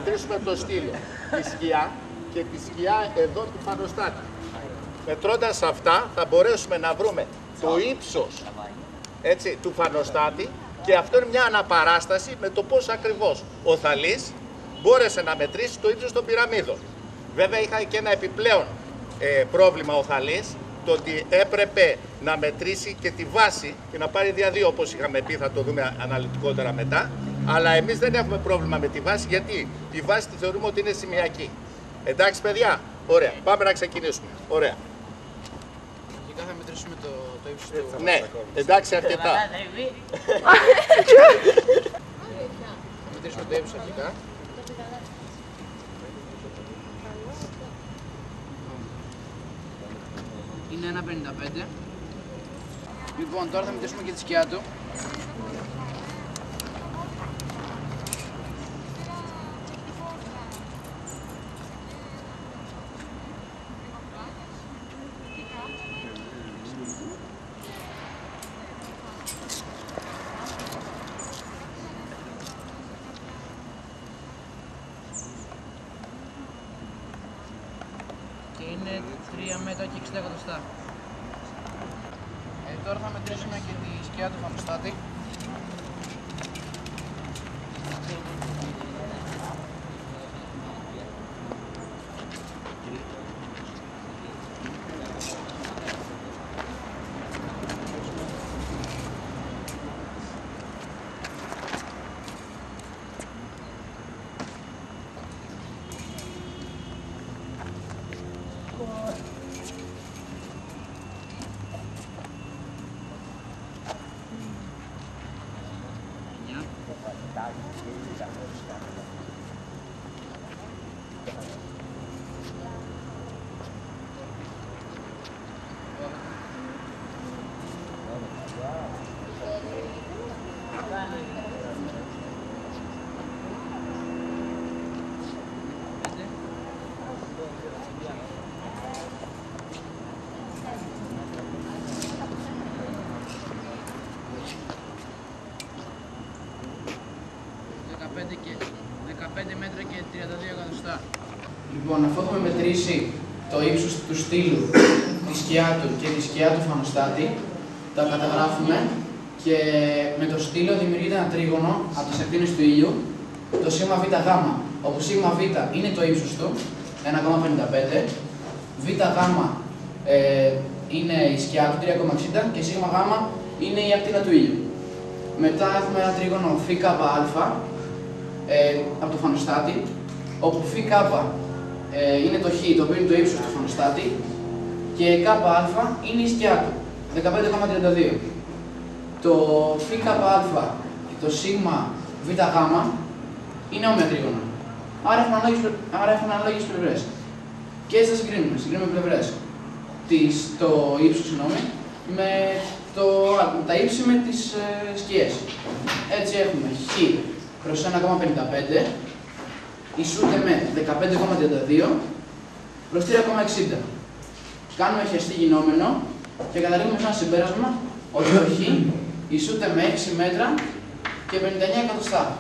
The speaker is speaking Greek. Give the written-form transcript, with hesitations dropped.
μετρήσουμε το στήλο, τη σκιά και τη σκιά εδώ του φανοστάτη. Μετρώντας αυτά θα μπορέσουμε να βρούμε το ύψος, έτσι, του φανοστάτη και αυτό είναι μια αναπαράσταση με το πώς ακριβώς ο Θαλής μπόρεσε να μετρήσει το ύψος των πυραμίδων. Βέβαια είχα και ένα επιπλέον πρόβλημα ο Θαλής, το ότι έπρεπε να μετρήσει και τη βάση και να πάρει διαδύο, όπως είχαμε πει, θα το δούμε αναλυτικότερα μετά. Αλλά εμείς δεν έχουμε πρόβλημα με τη βάση, γιατί τη βάση τη θεωρούμε ότι είναι σημειακή. Εντάξει παιδιά, ωραία, πάμε να ξεκινήσουμε. Ωραία. Αρχικά θα μετρήσουμε το ύψος του... Ναι, εντάξει, αρκετά. Θα μετρήσουμε το ύψος αρχικά. Είναι 1,55. Λοιπόν, τώρα θα μετρήσουμε και τη σκιά του. Και είναι 3 μέτρα και 60 εκατοστά. Τώρα θα μετρήσουμε και τη σκιά του φανοστάτη. Και 15 μέτρα και 32 εκατοστά. Λοιπόν, αφού έχουμε μετρήσει το ύψος του στήλου, τη σκιά του και τη σκιά του φανοστάτη, τα καταγράφουμε και με το στήλο δημιουργείται ένα τρίγωνο από τις ακτίνες του ήλιου, το σίγμα β γάμα, όπου σίγμα β είναι το ύψος του, 1,55, β γάμα είναι η σκιά του, 3,60 και σίγμα γάμα είναι η ακτίνα του ήλιου. Μετά έχουμε ένα τρίγωνο φ α, από το φανοστάτη, όπου φ είναι το χ, το οποίο είναι το ύψος του φανοστάτη, και κ α είναι η σκιά του, 15,32. Το φ α και το σίγμα β γ είναι όμοια τρίγωνα. Άρα έχουν ανάλογες πλευρές. Και έτσι θα συγκρίνουμε πλευρές. Το ύψος, με τα ύψη με τις σκιές. Έτσι έχουμε χ προς 1,55 ισούται με 15,32 προς 3,60. Κάνουμε χεστή γινόμενο και καταλήγουμε σε ένα συμπέρασμα ότι το χ ισούται με 6 μέτρα και 59 εκατοστά.